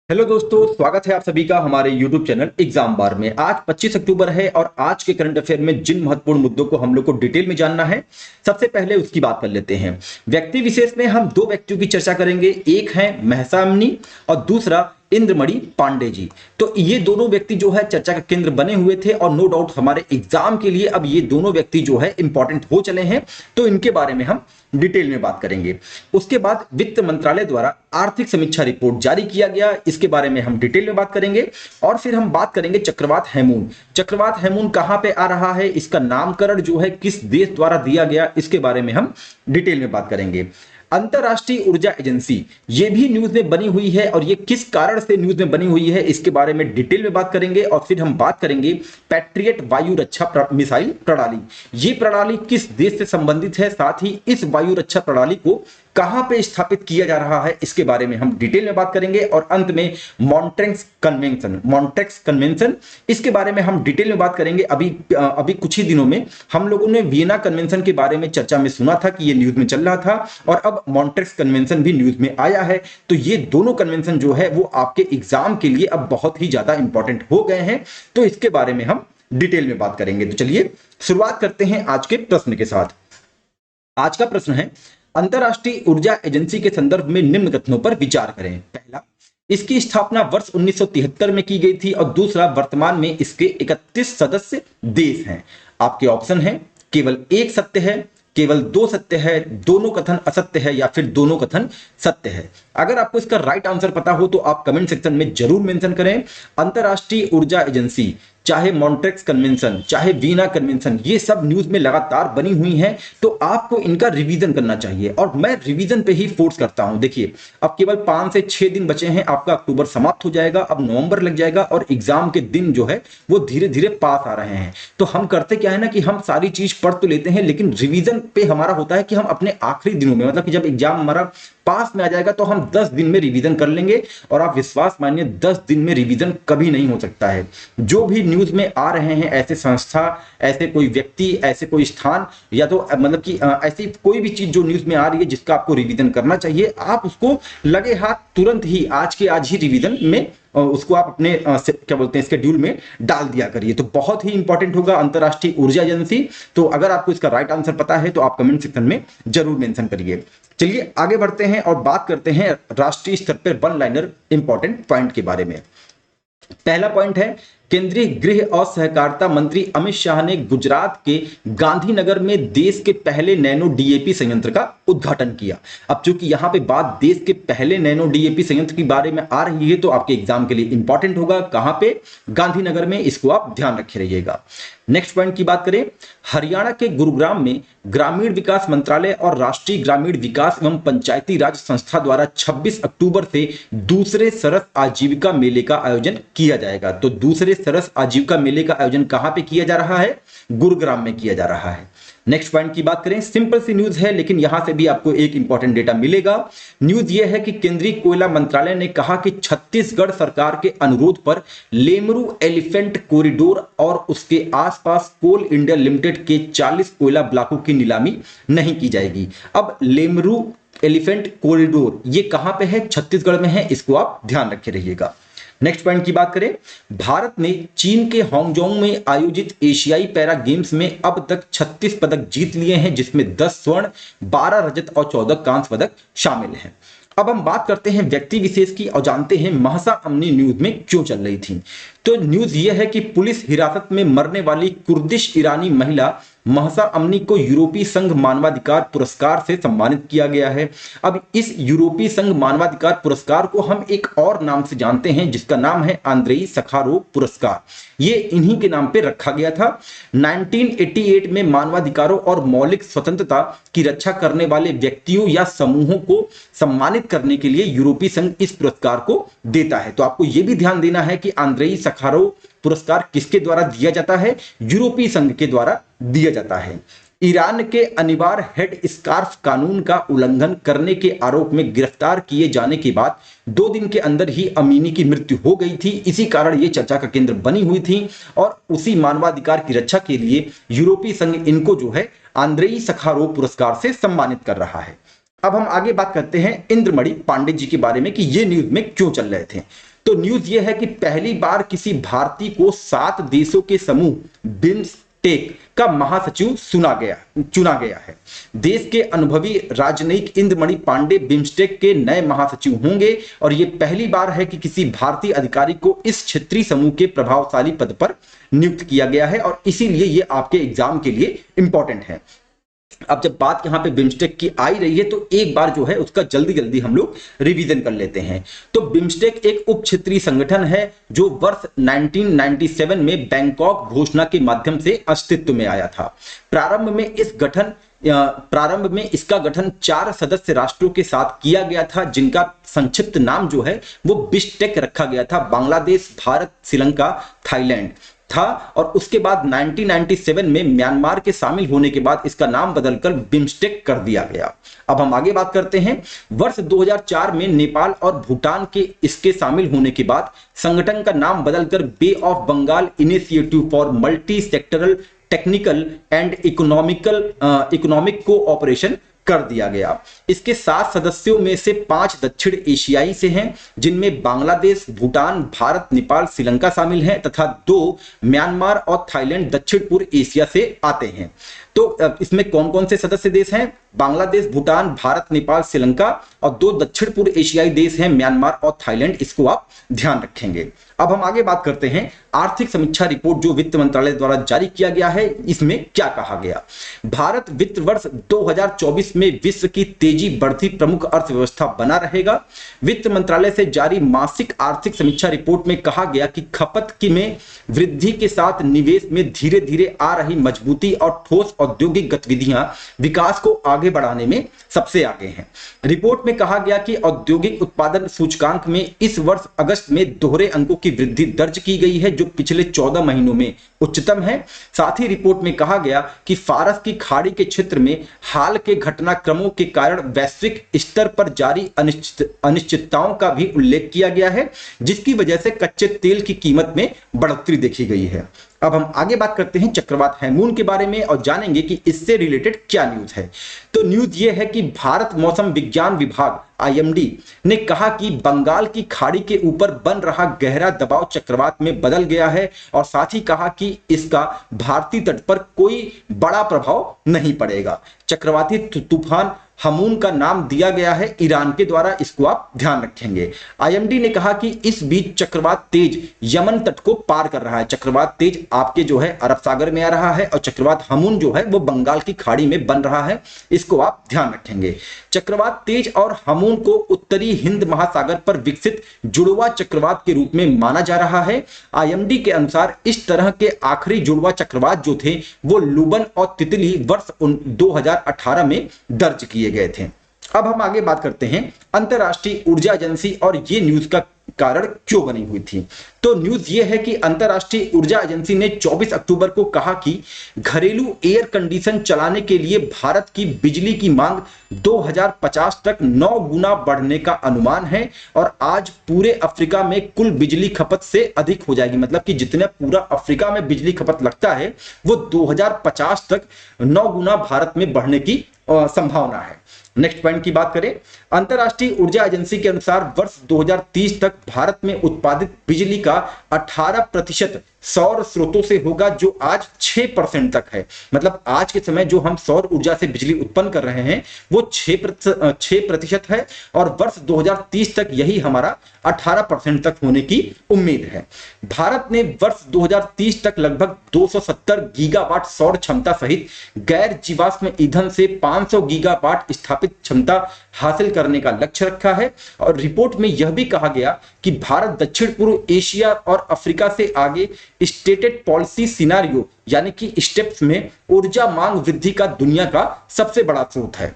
Hello दोस्तों, स्वागत है आप सभी का हमारे YouTube चैनल एग्जाम बार में। आज 25 अक्टूबर है और आज के करंट अफेयर में जिन महत्वपूर्ण मुद्दों को हम लोग को डिटेल में जानना है, सबसे पहले उसकी बात कर लेते हैं। व्यक्ति विशेष में हम दो व्यक्तियों की चर्चा करेंगे, एक है महसा अमनी और दूसरा इंद्रमणि पांडे जी। तो ये दोनों व्यक्ति जो है चर्चा का केंद्र बने हुए थे और नो डाउट हमारे एग्जाम के लिए अब ये दोनों व्यक्ति जो है इंपॉर्टेंट हो चले हैं, तो इनके बारे में हम डिटेल में बात करेंगे। उसके बाद वित्त मंत्रालय द्वारा आर्थिक समीक्षा रिपोर्ट जारी किया गया, इसके बारे में हम डिटेल में बात करेंगे। और फिर हम बात करेंगे चक्रवात हेमून। चक्रवात हेमून कहां पे आ रहा है, इसका नामकरण जो है किस देश द्वारा दिया गया, इसके बारे में हम डिटेल में बात करेंगे। अंतरराष्ट्रीय ऊर्जा एजेंसी ये भी न्यूज में बनी हुई है और ये किस कारण से न्यूज में बनी हुई है, इसके बारे में डिटेल में बात करेंगे। और फिर हम बात करेंगे पैट्रियट वायु रक्षा मिसाइल प्रणाली, ये प्रणाली किस देश से संबंधित है, साथ ही इस वायु रक्षा प्रणाली को कहां पे स्थापित किया जा रहा है, इसके बारे में हम डिटेल में बात करेंगे। और अंत में मॉन्ट्रेक्स कन्वेंशन, इसके बारे में हम डिटेल में बात करेंगे। अभी कुछ ही दिनों में हम लोगों ने वियना कन्वेंशन के बारे में चर्चा में सुना था कि ये न्यूज में चल रहा था और अब मॉन्ट्रेक्स कन्वेंशन भी न्यूज में आया है। तो ये दोनों कन्वेंशन जो है वो आपके एग्जाम के लिए अब बहुत ही ज्यादा इंपॉर्टेंट हो गए हैं, तो इसके बारे में हम डिटेल में बात करेंगे। तो चलिए शुरुआत करते हैं आज के प्रश्न के साथ। आज का प्रश्न है, अंतरराष्ट्रीय ऊर्जा एजेंसी के संदर्भ में निम्न कथनों पर विचार करें। पहला, इसकी स्थापना वर्ष 1973 में की गई थी और दूसरा, वर्तमान में इसके 31 सदस्य देश हैं। आपके ऑप्शन है केवल एक सत्य है, केवल दो सत्य है, दोनों कथन असत्य है या फिर दोनों कथन सत्य है। अगर आपको इसका राइट आंसर पता हो तो आप कमेंट सेक्शन में जरूर मेंशन करें। अंतरराष्ट्रीय ऊर्जा एजेंसी, चाहे मॉन्ट्रेक्स कन्वेंशन, चाहे वीना कन्वेंशन, ये सब न्यूज में लगातार बनी हुई हैं, तो आपको इनका रिवीजन करना चाहिए और मैं रिवीजन पे ही फोर्स करता हूं। देखिए, अब केवल 5 से 6 दिन बचे हैं, आपका अक्टूबर समाप्त हो जाएगा, अब नवंबर लग जाएगा और एग्जाम के दिन जो है वो धीरे धीरे पास आ रहे हैं। तो हम करते क्या है ना कि हम सारी चीज पढ़ तो लेते हैं, लेकिन रिवीजन पे हमारा होता है कि हम अपने आखिरी दिनों में, मतलब कि जब एग्जाम हमारा पास में आ जाएगा तो हम 10 दिन में रिवीजन कर लेंगे। और आप विश्वास मानिए, 10 दिन में रिवीजन कभी नहीं हो सकता है। जो भी न्यूज में आ रहे हैं, ऐसे संस्था, ऐसे कोई व्यक्ति, ऐसे कोई स्थान, या तो मतलब कि ऐसी कोई भी चीज जो न्यूज में आ रही है जिसका आपको रिवीजन करना चाहिए, आप उसको लगे हाथ तुरंत ही आज के आज ही रिवीजन में उसको आप अपने क्या बोलते हैं स्केड्यूल में डाल दिया करिए। तो बहुत ही इंपॉर्टेंट होगा अंतरराष्ट्रीय ऊर्जा एजेंसी। तो अगर आपको इसका राइट आंसर पता है तो आप कमेंट सेक्शन में जरूर मेंशन करिए। चलिए आगे बढ़ते हैं और बात करते हैं राष्ट्रीय स्तर पर वन लाइनर इंपॉर्टेंट पॉइंट के बारे में। पहला पॉइंट है, केंद्रीय गृह और सहकारिता मंत्री अमित शाह ने गुजरात के गांधीनगर में देश के पहले नैनो डीएपी संयंत्र का उद्घाटन किया। अब चूंकि यहां पे बात देश के पहले नैनो डीएपी संयंत्र के बारे में आ रही है, तो आपके एग्जाम के लिए इंपॉर्टेंट होगा। कहां पे? गांधीनगर में, इसको आप ध्यान रखे रहिएगा। नेक्स्ट पॉइंट की बात करें, हरियाणा के गुरुग्राम में ग्रामीण विकास मंत्रालय और राष्ट्रीय ग्रामीण विकास एवं पंचायती राज संस्था द्वारा 26 अक्टूबर से दूसरे सरस आजीविका मेले का आयोजन किया जाएगा। तो दूसरे सरस आजीविका मेले का आयोजन कहां पे किया जा रहा है? गुरुग्राम में किया जा रहा है। नेक्स्ट पॉइंट की बात करें, सिंपल सी न्यूज है लेकिन यहां से भी आपको एक इंपॉर्टेंट डेटा मिलेगा। न्यूज यह है कि केंद्रीय कोयला मंत्रालय ने कहा कि छत्तीसगढ़ सरकार के अनुरोध पर लेमरू एलिफेंट कॉरिडोर और उसके आसपास कोल इंडिया लिमिटेड के 40 कोयला ब्लॉकों की नीलामी नहीं की जाएगी। अब लेमरू एलिफेंट कॉरिडोर ये कहां पे है? छत्तीसगढ़ में है, इसको आप ध्यान रखे रहिएगा। नेक्स्ट पॉइंट की बात करें, भारत ने चीन के हांगजोंग में आयोजित एशियाई पैरा गेम्स में अब तक 36 पदक जीत लिए हैं, जिसमें 10 स्वर्ण, 12 रजत और 14 कांस्य पदक शामिल हैं। अब हम बात करते हैं व्यक्ति विशेष की और जानते हैं महसा अमनी न्यूज में क्यों चल रही थी। तो न्यूज यह है कि पुलिस हिरासत में मरने वाली कुर्दिश ईरानी महिला महसा अमनी को यूरोपीय संघ मानवाधिकार पुरस्कार से सम्मानित किया गया है। अब इस यूरोपीय संघ मानवाधिकार पुरस्कार को हम एक और नाम से जानते हैं, जिसका नाम है आंद्रेई सखारोव पुरस्कार। ये इन्हीं के नाम पे रखा गया था। 1988 में मानवाधिकारों और मौलिक स्वतंत्रता की रक्षा करने वाले व्यक्तियों या समूहों को सम्मानित करने के लिए यूरोपीय संघ इस पुरस्कार को देता है। तो आपको यह भी ध्यान देना है कि आंद्रेई सखारोव पुरस्कार किसके द्वारा दिया जाता है? यूरोपीय संघ के द्वारा दिया जाता है। ईरान के अनिवार्य हेड स्कार्फ कानून का उल्लंघन करने के आरोप में गिरफ्तार किए जाने के बाद 2 दिन के अंदर ही अमीनी की मृत्यु हो गई थी। इसी कारण ये चर्चा का केंद्र बनी हुई थी और उसी मानवाधिकार की रक्षा के लिए यूरोपीय संघ इनको जो है आंद्रेई सखारोव पुरस्कार से सम्मानित कर रहा है। अब हम आगे बात करते हैं इंद्रमणि पांडे जी के बारे में कि ये न्यूज में क्यों चल रहे थे। तो न्यूज ये है कि पहली बार किसी भारतीय को 7 देशों के समूह बिम्स्टेक का महासचिव चुना गया है। देश के अनुभवी राजनयिक इंद्रमणि पांडे बिम्स्टेक के नए महासचिव होंगे और यह पहली बार है कि किसी भारतीय अधिकारी को इस क्षेत्रीय समूह के प्रभावशाली पद पर नियुक्त किया गया है और इसीलिए यह आपके एग्जाम के लिए इंपॉर्टेंट है। अब जब बात यहां पे बिम्स्टेक की आई रही है तो एक बार जो है उसका जल्दी जल्दी हम लोग रिवीजन कर लेते हैं। तो बिम्स्टेक एक उप क्षेत्रीय संगठन है जो वर्ष 1997 में बैंकॉक घोषणा के माध्यम से अस्तित्व में आया था। प्रारंभ में इसका गठन 4 सदस्य राष्ट्रों के साथ किया गया था, जिनका संक्षिप्त नाम जो है वो बिस्टेक रखा गया था। बांग्लादेश, भारत, श्रीलंका, थाईलैंड था और उसके बाद 1997 में म्यांमार के शामिल होने के बाद इसका नाम बदलकर बिम्स्टेक कर दिया गया। अब हम आगे बात करते हैं। वर्ष 2004 में नेपाल और भूटान के इसके शामिल होने के बाद संगठन का नाम बदलकर bay of Bengal initiative for multi sectoral technical and economic cooperation कर दिया गया। इसके 7 सदस्यों में से 5 दक्षिण एशियाई से हैं, जिनमें बांग्लादेश, भूटान, भारत, नेपाल, श्रीलंका शामिल हैं तथा 2 म्यांमार और थाईलैंड दक्षिण पूर्व एशिया से आते हैं। तो इसमें कौन कौन से सदस्य देश हैं? बांग्लादेश, भूटान, भारत, नेपाल, श्रीलंका और 2 दक्षिण पूर्व एशियाई देश हैं म्यांमार और थाईलैंड। इसको आप ध्यान रखेंगे। अब हम आगे बात करते हैं आर्थिक समीक्षा रिपोर्ट जो वित्त मंत्रालय द्वारा जारी किया गया है। इसमें क्या कहा गया? भारत वित्त वर्ष 2024 में विश्व की तेजी बढ़ती प्रमुख अर्थव्यवस्था बना रहेगा। वित्त मंत्रालय से जारी मासिक आर्थिक समीक्षा रिपोर्ट में कहा गया कि खपत की में वृद्धि के साथ निवेश में धीरे धीरे आ रही मजबूती और ठोस औद्योगिक गतिविधियां विकास को आगे बढ़ाने में सबसे आगे हैं। रिपोर्ट में कहा गया कि औद्योगिक उत्पादन सूचकांक में इस वर्ष अगस्त में दोहरे अंकों की वृद्धि दर्ज की गई है, जो पिछले 14 महीनों में उच्चतम है। साथ ही रिपोर्ट में कहा गया कि फारस की खाड़ी के क्षेत्र में हाल के घटनाक्रमों के कारण वैश्विक स्तर पर जारी अनिश्चितताओं का भी उल्लेख किया गया है, जिसकी वजह से कच्चे तेल की कीमत में बढ़ोतरी देखी गई है। अब हम आगे बात करते हैं चक्रवात हैमून के बारे में और जानेंगे कि इससे रिलेटेड क्या न्यूज है। तो न्यूज ये है कि भारत मौसम विज्ञान विभाग IMD ने कहा कि बंगाल की खाड़ी के ऊपर बन रहा गहरा दबाव चक्रवात में बदल गया है और साथ ही कहा कि इसका भारतीय तट पर कोई बड़ा प्रभाव नहीं पड़ेगा। चक्रवाती तूफान हमून का नाम दिया गया है ईरान के द्वारा, इसको आप ध्यान रखेंगे। IMD ने कहा कि इस बीच चक्रवात तेज यमन तट को पार कर रहा है। चक्रवात तेज आपके जो है अरब सागर में आ रहा है और चक्रवात हमून जो है वो बंगाल की खाड़ी में बन रहा है, इसको आप ध्यान रखेंगे। चक्रवात तेज और हमून को उत्तरी हिंद महासागर पर विकसित जुड़वा चक्रवात के रूप में माना जा रहा है। IMD के अनुसार इस तरह के आखिरी जुड़वा चक्रवात जो थे वो लुबन और तितली वर्ष 2018 में दर्ज किए गए थे। अब हम आगे बात करते हैं अंतरराष्ट्रीय ऊर्जा एजेंसी और ये न्यूज का कारण क्यों बनी हुई थी। तो न्यूज ये है कि अंतरराष्ट्रीय ऊर्जा एजेंसी ने 24 अक्टूबर को कहा कि घरेलू एयर कंडीशन चलाने के लिए भारत की बिजली की मांग 2050 तक 9 गुना बढ़ने का अनुमान है और आज पूरे अफ्रीका में कुल बिजली खपत से अधिक हो जाएगी। मतलब कि जितने पूरा अफ्रीका में बिजली खपत लगता है वो 2050 तक 9 गुना भारत में बढ़ने की संभावना है। नेक्स्ट पॉइंट की बात करें, अंतरराष्ट्रीय ऊर्जा एजेंसी के अनुसार वर्ष 2030 तक भारत में उत्पादित बिजली का 18% सौर स्रोतों से होगा, जो आज 6% तक है। मतलब आज के समय जो हम सौर ऊर्जा से बिजली उत्पन्न कर रहे हैं वो 6% है और वर्ष 2030 तक यही हमारा 18% तक होने की उम्मीद है। भारत ने वर्ष 2030 तक लगभग 270 गीगावाट सौर क्षमता सहित गैर जीवाश्म ईंधन से 500 गीगावाट स्थापित क्षमता हासिल करने का लक्ष्य रखा है। और रिपोर्ट में यह भी कहा गया कि भारत दक्षिण पूर्व एशिया और अफ्रीका से आगे स्टेटेड पॉलिसी सिनारियो यानी कि स्टेप्स में ऊर्जा मांग वृद्धि का दुनिया का सबसे बड़ा स्रोत है।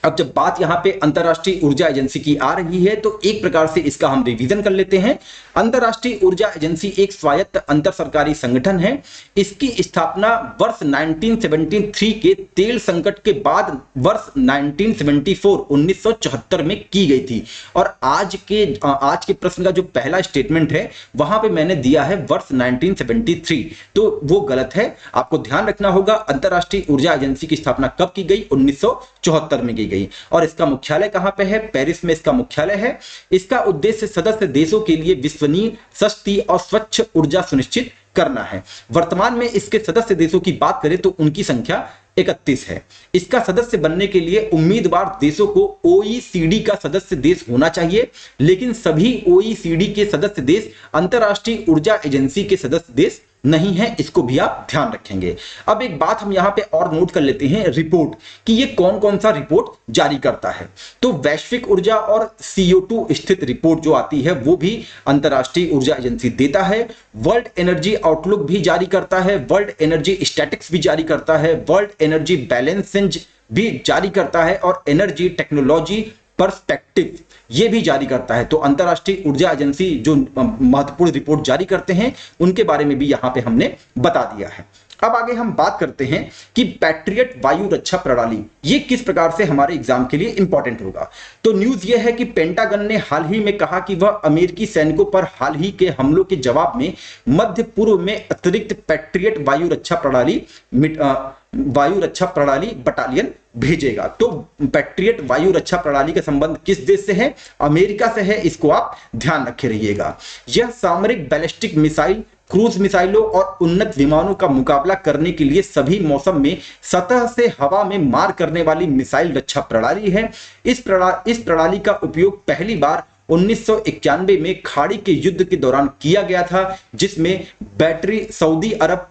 अब जब बात यहां पे अंतरराष्ट्रीय ऊर्जा एजेंसी की आ रही है तो एक प्रकार से इसका हम रिवीजन कर लेते हैं। अंतरराष्ट्रीय ऊर्जा एजेंसी एक स्वायत्त अंतर सरकारी संगठन है। इसकी स्थापना वर्ष 1973 के तेल संकट के बाद वर्ष 1974 में की गई थी और आज के प्रश्न का जो पहला स्टेटमेंट है वहां पे मैंने दिया है वर्ष 1973, तो वो गलत है। आपको ध्यान रखना होगा अंतरराष्ट्रीय ऊर्जा एजेंसी की स्थापना कब की गई? 1974 में की गई। गई और इसका मुख्यालय कहां पे है? पेरिस में इसका मुख्यालय है। इसका उद्देश्य सदस्य देशों के लिए विश्वसनीय, सस्ती और स्वच्छ ऊर्जा सुनिश्चित करना है। वर्तमान में इसके सदस्य देशों की बात करें तो उनकी संख्या 31 है। इसका सदस्य बनने के लिए उम्मीदवार देशों को ओईसीडी का सदस्य देश होना चाहिए, लेकिन सभी ओईसीडी के सदस्य देश अंतरराष्ट्रीय ऊर्जा एजेंसी के सदस्य देश नहीं है, इसको भी आप ध्यान रखेंगे। अब एक बात हम यहां पे और नोट कर लेते हैं, रिपोर्ट, कि ये कौन कौन सा रिपोर्ट जारी करता है। तो वैश्विक ऊर्जा और CO2 स्थित रिपोर्ट जो आती है वो भी अंतरराष्ट्रीय ऊर्जा एजेंसी देता है। वर्ल्ड एनर्जी आउटलुक भी जारी करता है, वर्ल्ड एनर्जी स्टैटिक्स भी जारी करता है, वर्ल्ड एनर्जी बैलेंसिंग भी जारी करता है और एनर्जी टेक्नोलॉजी पर्सपेक्टिव ये भी जारी करता है। तो अंतरराष्ट्रीय ऊर्जा एजेंसी जो महत्वपूर्ण रिपोर्ट जारी करते हैं उनके बारे में भी यहां पे हमने बता दिया है। अब आगे हम बात करते हैं कि पैट्रियट वायु रक्षा प्रणाली ये किस प्रकार से हमारे एग्जाम के लिए इंपॉर्टेंट होगा। तो न्यूज ये है कि पेंटागन ने हाल ही में कहा कि वह अमेरिकी सैनिकों पर हाल ही के हमलों के जवाब में मध्य पूर्व में अतिरिक्त पैट्रियट वायु रक्षा प्रणाली बटालियन भेजेगा। तो पैट्रियट वायु रक्षा प्रणाली का संबंध किस देश से है? अमेरिका से है, इसको आप ध्यान रखे रहिएगा। यह सामरिक बैलिस्टिक मिसाइल, क्रूज मिसाइलों और उन्नत विमानों का मुकाबला करने के लिए सभी मौसम में सतह से हवा में मार करने वाली मिसाइल रक्षा प्रणाली है। इस प्रणाली का उपयोग पहली बार 1991 में खाड़ी के युद्ध के दौरान किया गया था, जिसमें बैटरी सऊदी अरब,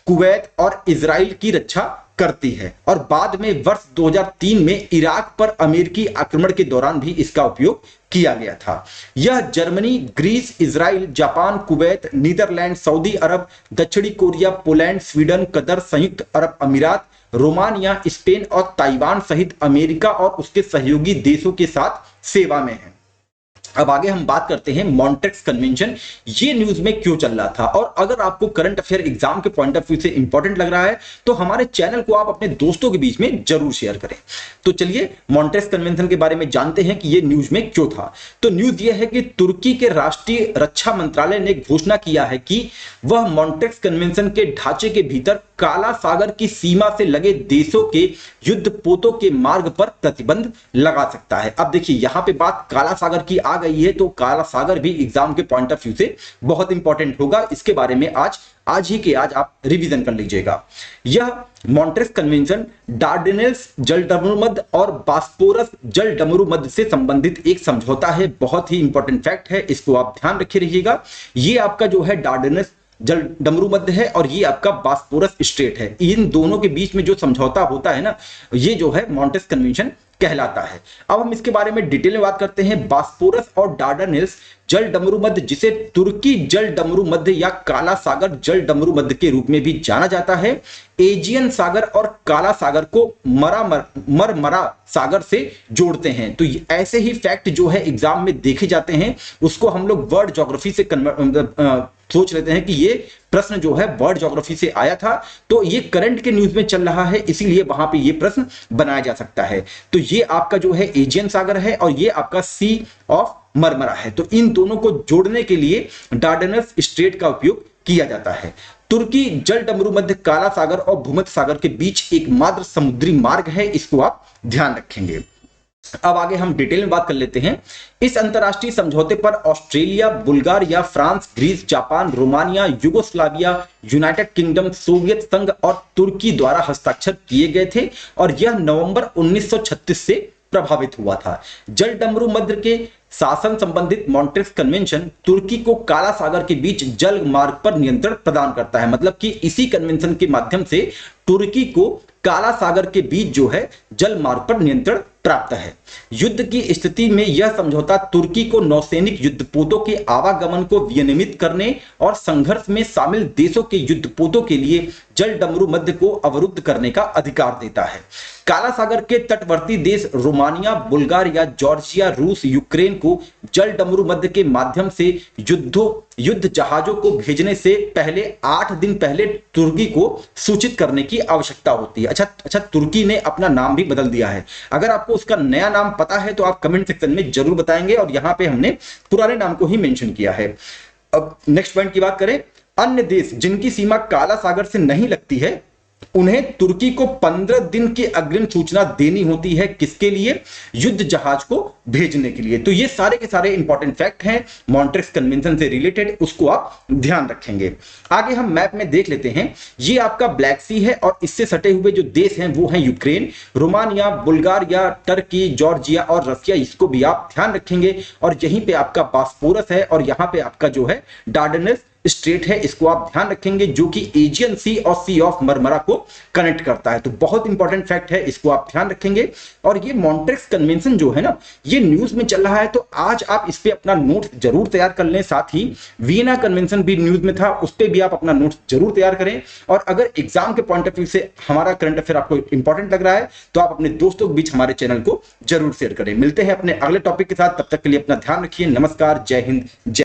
कुवैत और इजराइल की रक्षा करती है और बाद में वर्ष 2003 में इराक पर अमेरिकी आक्रमण के दौरान भी इसका उपयोग किया गया था। यह Germany, Greece, Israel, Japan, Kuwait, Netherland, Saudi Arab, दक्षिणी कोरिया, पोलैंड, स्वीडन, कतर, संयुक्त अरब अमीरात, रोमानिया, स्पेन और ताइवान सहित अमेरिका और उसके सहयोगी देशों के साथ सेवा में है। अब आगे हम बात करते हैं मॉन्ट्रेक्स कन्वेंशन, ये न्यूज में क्यों चल रहा था, और अगर आपको करंट अफेयर एग्जाम के पॉइंट ऑफ व्यू से इंपॉर्टेंट लग रहा है तो हमारे चैनल को आप अपने दोस्तों के बीच में जरूर शेयर करें। तो चलिए मॉन्ट्रेक्स कन्वेंशन के बारे में जानते हैं कि ये न्यूज में क्यों था। तो न्यूज ये है कि तुर्की के राष्ट्रीय रक्षा मंत्रालय ने घोषणा किया है कि वह मॉन्ट्रेक्स कन्वेंशन के ढांचे के भीतर काला सागर की सीमा से लगे देशों के युद्धपोतों के मार्ग पर प्रतिबंध लगा सकता है। अब देखिए यहां पे बात काला सागर की आ गई है, तो काला सागर भी एग्जाम के पॉइंट ऑफ व्यू से बहुत इंपॉर्टेंट होगा। इसके बारे में आज ही के आज आप रिवीजन कर लीजिएगा। यह मॉन्ट्रेक्स कन्वेंशन डार्डेनेल्स जलडमरूमध्य और बास्पोरस जलडमरूमध्य से संबंधित एक समझौता है। बहुत ही इंपॉर्टेंट फैक्ट है, इसको आप ध्यान रखे रहिएगा। ये आपका जो है डार्डेनेल्स जलडमरूमध्य है और ये आपका बास्पोरस स्ट्रेट है। इन दोनों के बीच में जो समझौता होता है ना, ये जो है मॉन्ट्रेक्स कन्वेंशन कहलाता है। अब हम इसके बारे में डिटेल में बात करते हैं। बास्पोरस और डार्डेनेल्स जलडमरूमध्य, जिसे तुर्की जलडमरूमध्य या काला सागर जलडमरूमध्य के रूप में भी जाना जाता है, एजियन सागर और काला सागर को मरमरा सागर से जोड़ते हैं। तो ऐसे ही फैक्ट जो है एग्जाम में देखे जाते हैं, उसको हम लोग वर्ल्ड ज्योग्राफी से सोच लेते हैं कि ये प्रश्न जो है वर्ल्ड ज्योग्राफी से आया था, तो ये करंट के न्यूज में चल रहा है, इसीलिए वहां पे ये प्रश्न बनाया जा सकता है। तो ये आपका जो है एजियन सागर है और ये आपका सी ऑफ मरमरा है। तो इन दोनों को जोड़ने के लिए डार्डेनल्स स्ट्रेट का उपयोग किया जाता है। तुर्की जलडमरूमध्य काला सागर और भूमध्य सागर के बीच एकमात्र समुद्री मार्ग है, इसको आप ध्यान रखेंगे। अब आगे हम डिटेल में बात कर लेते हैं। इस अंतरराष्ट्रीय समझौते पर Australia, Bulgaria, France, Greece, Japan, Romania, Yugoslavia, United Kingdom, Soviet संघ और तुर्की द्वारा हस्ताक्षर किए गए थे और यह नवंबर 1936 से प्रभावित हुआ था। जलडमरूमध्य के शासन संबंधित मॉन्ट्रेक्स कन्वेंशन तुर्की को काला सागर के बीच जल मार्ग पर नियंत्रण प्रदान करता है। मतलब कि इसी कन्वेंशन के माध्यम से तुर्की को काला सागर के बीच जो है जल मार्ग पर नियंत्रण प्राप्त है। युद्ध की स्थिति में यह समझौता तुर्की को नौसैनिक युद्धपोतों के आवागमन को विनियमित करने और संघर्ष में शामिल देशों के युद्धपोतों के लिए जलडमरूमध्य को अवरुद्ध करने का अधिकार देता है। काला सागर के तटवर्ती देश रोमानिया, बुल्गारिया, जॉर्जिया, रूस, यूक्रेन को जलडमरूमध्य के माध्यम से युद्ध जहाजों को भेजने से पहले 8 दिन पहले तुर्की को सूचित करने की आवश्यकता होती है। अच्छा, तुर्की ने अपना नाम भी बदल दिया है। अगर आपको उसका नया नाम पता है तो आप कमेंट सेक्शन में जरूर बताएंगे, और यहां पे हमने पुराने नाम को ही मेंशन किया है। अब नेक्स्ट पॉइंट की बात करें, अन्य देश जिनकी सीमा काला सागर से नहीं लगती है उन्हें तुर्की को 15 दिन की अग्रिम सूचना देनी होती है, किसके लिए? युद्ध जहाज को भेजने के लिए। तो ये सारे के सारे इंपॉर्टेंट फैक्ट हैं मॉन्ट्रेक्स कन्वेंशन से रिलेटेड, उसको आप ध्यान रखेंगे। आगे हम मैप में देख लेते हैं। ये आपका ब्लैक सी है और इससे सटे हुए जो देश हैं वो हैं Ukraine, Romania, Bulgaria, Turkey, Georgia और रसिया, इसको भी आप ध्यान रखेंगे। और यहीं पे आपका बास्फोरस है और यहाँ पे आपका जो है डार्डेनस स्ट्रेट है, इसको आप ध्यान रखेंगे, जो कि एजियन सी और सी ऑफ मरमरा को कनेक्ट करता है। तो बहुत इंपॉर्टेंट फैक्ट है, इसको आप ध्यान रखेंगे। और ये मॉन्ट्रेक्स कन्वेंशन जो है ना, ये न्यूज में चल रहा है, तो आज आप इस पे अपना नोट जरूर तैयार कर लें। साथ ही वियना कन्वेंशन भी न्यूज में था, उस पर भी आप अपना नोट जरूर तैयार करें। और अगर एग्जाम के पॉइंट ऑफ व्यू से हमारा करंट अफेयर आपको इंपॉर्टेंट लग रहा है तो आप अपने दोस्तों के बीच हमारे चैनल को जरूर शेयर करें। मिलते हैं अपने अगले टॉपिक के साथ, तब तक के लिए अपना ध्यान रखिए। नमस्कार, जय हिंद, जय